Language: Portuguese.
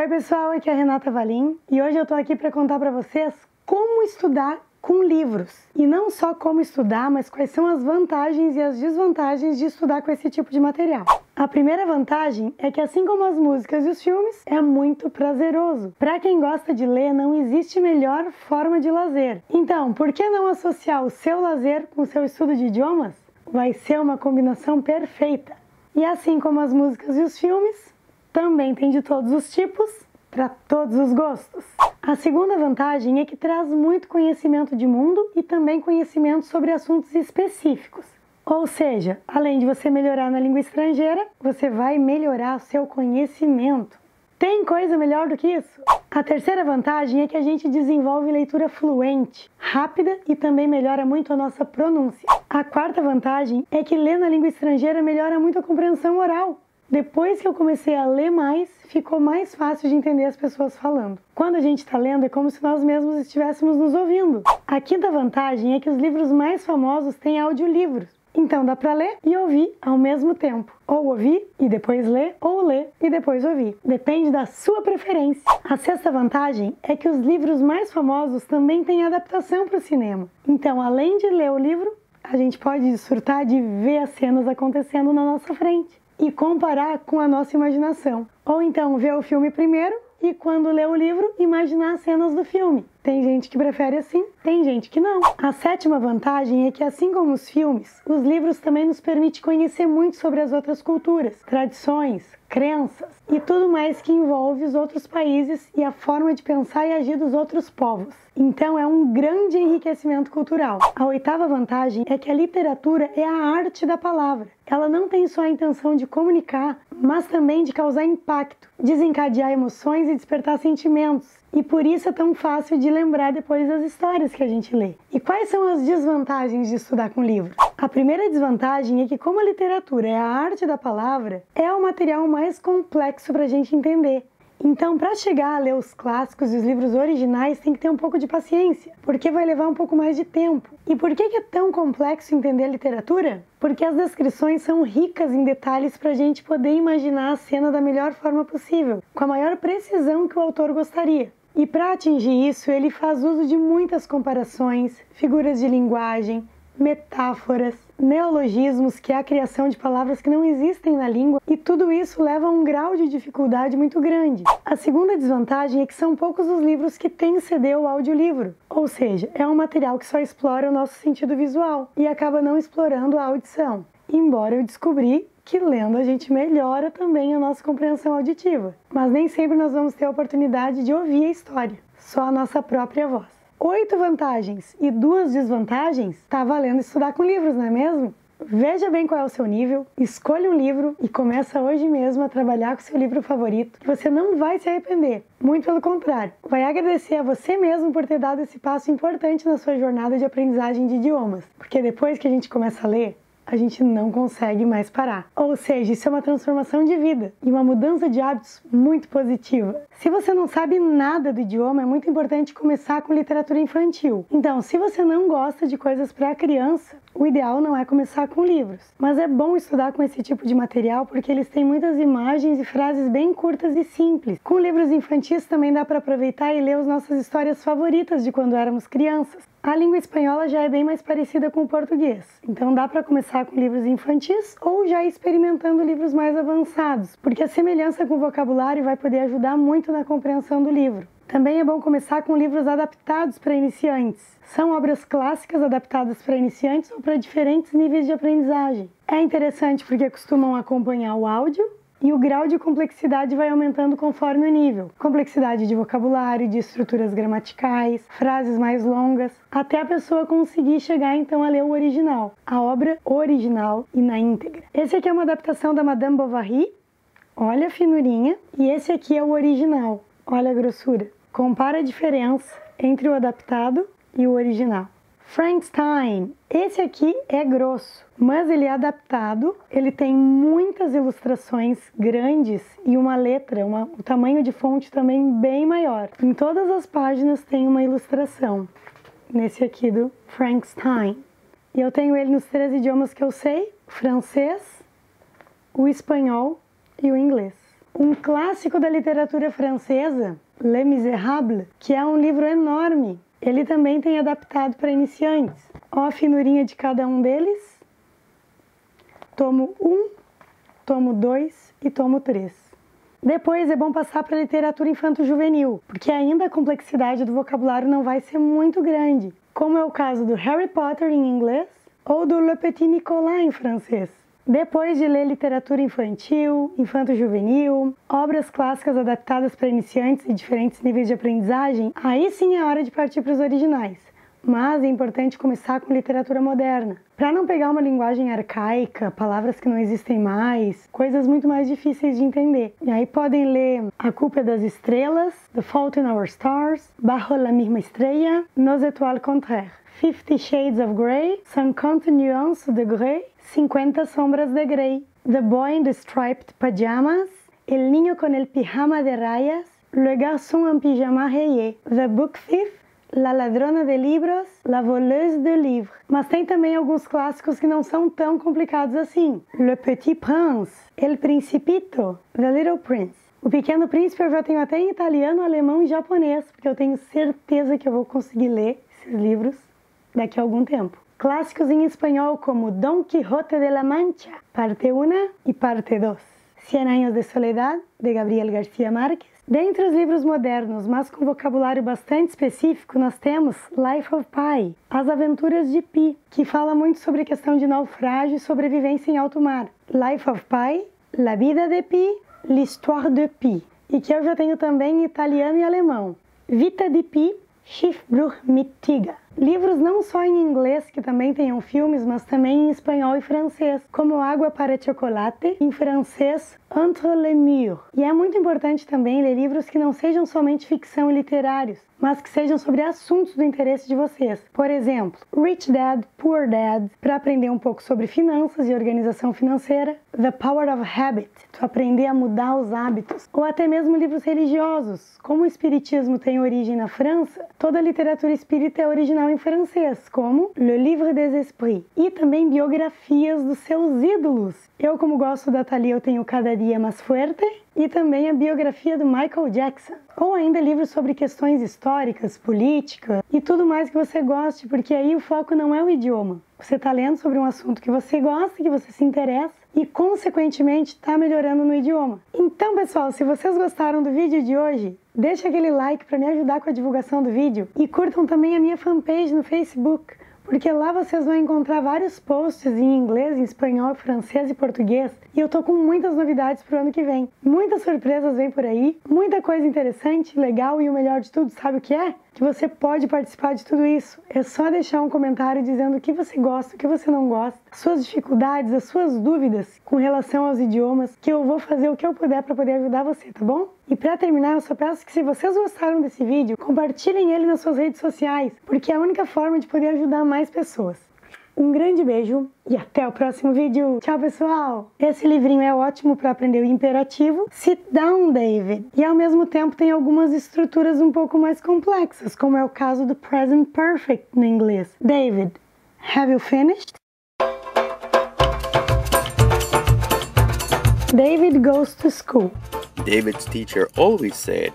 Oi pessoal, aqui é a Renata Valim e hoje eu tô aqui para contar para vocês como estudar com livros. E não só como estudar, mas quais são as vantagens e as desvantagens de estudar com esse tipo de material. A primeira vantagem é que, assim como as músicas e os filmes, é muito prazeroso. Para quem gosta de ler, não existe melhor forma de lazer. Então, por que não associar o seu lazer com o seu estudo de idiomas? Vai ser uma combinação perfeita. E assim como as músicas e os filmes, também tem de todos os tipos, para todos os gostos. A segunda vantagem é que traz muito conhecimento de mundo e também conhecimento sobre assuntos específicos. Ou seja, além de você melhorar na língua estrangeira, você vai melhorar o seu conhecimento. Tem coisa melhor do que isso? A terceira vantagem é que a gente desenvolve leitura fluente, rápida e também melhora muito a nossa pronúncia. A quarta vantagem é que ler na língua estrangeira melhora muito a compreensão oral. Depois que eu comecei a ler mais, ficou mais fácil de entender as pessoas falando. Quando a gente está lendo, é como se nós mesmos estivéssemos nos ouvindo. A quinta vantagem é que os livros mais famosos têm audiolivros. Então dá para ler e ouvir ao mesmo tempo. Ou ouvir e depois ler, ou ler e depois ouvir. Depende da sua preferência. A sexta vantagem é que os livros mais famosos também têm adaptação para o cinema. Então, além de ler o livro, a gente pode desfrutar de ver as cenas acontecendo na nossa frente e comparar com a nossa imaginação. Ou então ver o filme primeiro e, quando lê o livro, imaginar as cenas do filme. Tem gente que prefere assim, tem gente que não. A sétima vantagem é que, assim como os filmes, os livros também nos permitem conhecer muito sobre as outras culturas, tradições, crenças e tudo mais que envolve os outros países e a forma de pensar e agir dos outros povos. Então é um grande enriquecimento cultural. A oitava vantagem é que a literatura é a arte da palavra. Ela não tem só a intenção de comunicar, mas também de causar impacto, desencadear emoções e despertar sentimentos. E por isso é tão fácil de lembrar depois das histórias que a gente lê. E quais são as desvantagens de estudar com livros? A primeira desvantagem é que, como a literatura é a arte da palavra, é o material mais complexo para a gente entender. Então, para chegar a ler os clássicos e os livros originais, tem que ter um pouco de paciência, porque vai levar um pouco mais de tempo. E por que é tão complexo entender a literatura? Porque as descrições são ricas em detalhes para a gente poder imaginar a cena da melhor forma possível, com a maior precisão que o autor gostaria. E para atingir isso, ele faz uso de muitas comparações, figuras de linguagem, metáforas, neologismos, que é a criação de palavras que não existem na língua, e tudo isso leva a um grau de dificuldade muito grande. A segunda desvantagem é que são poucos os livros que têm CD ou audiolivro, ou seja, é um material que só explora o nosso sentido visual e acaba não explorando a audição. Embora eu descobri que lendo a gente melhora também a nossa compreensão auditiva, mas nem sempre nós vamos ter a oportunidade de ouvir a história, só a nossa própria voz. 8 vantagens e 2 desvantagens, tá valendo estudar com livros, não é mesmo? Veja bem qual é o seu nível, escolha um livro e começa hoje mesmo a trabalhar com o seu livro favorito, que você não vai se arrepender. Muito pelo contrário, vai agradecer a você mesmo por ter dado esse passo importante na sua jornada de aprendizagem de idiomas, porque depois que a gente começa a ler, a gente não consegue mais parar. Ou seja, isso é uma transformação de vida e uma mudança de hábitos muito positiva. Se você não sabe nada do idioma, é muito importante começar com literatura infantil. Então, se você não gosta de coisas para criança, o ideal não é começar com livros. Mas é bom estudar com esse tipo de material porque eles têm muitas imagens e frases bem curtas e simples. Com livros infantis também dá para aproveitar e ler as nossas histórias favoritas de quando éramos crianças. A língua espanhola já é bem mais parecida com o português, então dá para começar com livros infantis ou já experimentando livros mais avançados, porque a semelhança com o vocabulário vai poder ajudar muito na compreensão do livro. Também é bom começar com livros adaptados para iniciantes. São obras clássicas adaptadas para iniciantes ou para diferentes níveis de aprendizagem. É interessante porque costumam acompanhar o áudio, e o grau de complexidade vai aumentando conforme o nível. Complexidade de vocabulário, de estruturas gramaticais, frases mais longas, até a pessoa conseguir chegar então a ler o original, a obra original e na íntegra. Esse aqui é uma adaptação da Madame Bovary, olha a finurinha, e esse aqui é o original, olha a grossura. Compara a diferença entre o adaptado e o original. Frankenstein, esse aqui é grosso, mas ele é adaptado, ele tem muitas ilustrações grandes e uma letra, o tamanho de fonte também bem maior. Em todas as páginas tem uma ilustração, nesse aqui do Frankenstein. E eu tenho ele nos 3 idiomas que eu sei, o francês, o espanhol e o inglês. Um clássico da literatura francesa, Les Misérables, que é um livro enorme. Ele também tem adaptado para iniciantes. Ó a finurinha de cada um deles. Tomo 1, tomo 2 e tomo 3. Depois é bom passar para a literatura infanto-juvenil, porque ainda a complexidade do vocabulário não vai ser muito grande, como é o caso do Harry Potter em inglês ou do Le Petit Nicolas em francês. Depois de ler literatura infantil, infanto-juvenil, obras clássicas adaptadas para iniciantes e diferentes níveis de aprendizagem, aí sim é hora de partir para os originais. Mas é importante começar com literatura moderna, para não pegar uma linguagem arcaica, palavras que não existem mais, coisas muito mais difíceis de entender. E aí podem ler A Culpa é das Estrelas, The Fault in Our Stars, Bajo la misma estrella, Nos étoiles contraires, 50 Shades of Grey, 50 Nuances de Grey, 50 Sombras de Grey, The Boy in the Striped Pajamas, El Niño con el Pijama de Rayas, Le Garçon en Pyjama Rayé, The Book Thief, La Ladrona de Livros, La Voleuse de Livres. Mas tem também alguns clássicos que não são tão complicados assim. Le Petit Prince, El Principito, The Little Prince. O Pequeno Príncipe eu já tenho até em italiano, alemão e japonês, porque eu tenho certeza que eu vou conseguir ler esses livros daqui a algum tempo. Clássicos em espanhol como Don Quijote de la Mancha, parte 1 e parte 2. Cien Años de Soledad, de Gabriel García Márquez. Dentre os livros modernos, mas com vocabulário bastante específico, nós temos Life of Pi, As Aventuras de Pi, que fala muito sobre a questão de naufrágio e sobrevivência em alto mar. Life of Pi, La Vida de Pi, L'Histoire de Pi, e que eu já tenho também em italiano e alemão. Vita di Pi, Schiffbruch mit Tiger. Livros não só em inglês, que também tenham filmes, mas também em espanhol e francês, como Água para Chocolate, em francês Entre les Murs. E é muito importante também ler livros que não sejam somente ficção e literários, mas que sejam sobre assuntos do interesse de vocês. Por exemplo, Rich Dad, Poor Dad, para aprender um pouco sobre finanças e organização financeira, The Power of Habit, para aprender a mudar os hábitos, ou até mesmo livros religiosos. Como o espiritismo tem origem na França, toda a literatura espírita é original em francês, como Le Livre des Esprits, e também biografias dos seus ídolos. Eu, como gosto da Thalia, eu tenho Cada Dia Mais Fuerte, e também a biografia do Michael Jackson. Ou ainda livros sobre questões históricas, política e tudo mais que você goste, porque aí o foco não é o idioma. Você está lendo sobre um assunto que você gosta, que você se interessa e, consequentemente, está melhorando no idioma. Então, pessoal, se vocês gostaram do vídeo de hoje, deixa aquele like para me ajudar com a divulgação do vídeo e curtam também a minha fanpage no Facebook, porque lá vocês vão encontrar vários posts em inglês, em espanhol, francês e português. E eu tô com muitas novidades pro ano que vem. Muitas surpresas vêm por aí, muita coisa interessante, legal e o melhor de tudo, sabe o que é? Que você pode participar de tudo isso. É só deixar um comentário dizendo o que você gosta, o que você não gosta, as suas dificuldades, as suas dúvidas com relação aos idiomas, que eu vou fazer o que eu puder para poder ajudar você, tá bom? E para terminar, eu só peço que se vocês gostaram desse vídeo, compartilhem ele nas suas redes sociais, porque é a única forma de poder ajudar mais pessoas. Um grande beijo e até o próximo vídeo. Tchau, pessoal! Esse livrinho é ótimo para aprender o imperativo Sit Down, David. E ao mesmo tempo tem algumas estruturas um pouco mais complexas, como é o caso do Present Perfect no inglês. David, have you finished? David goes to school. David's teacher always said,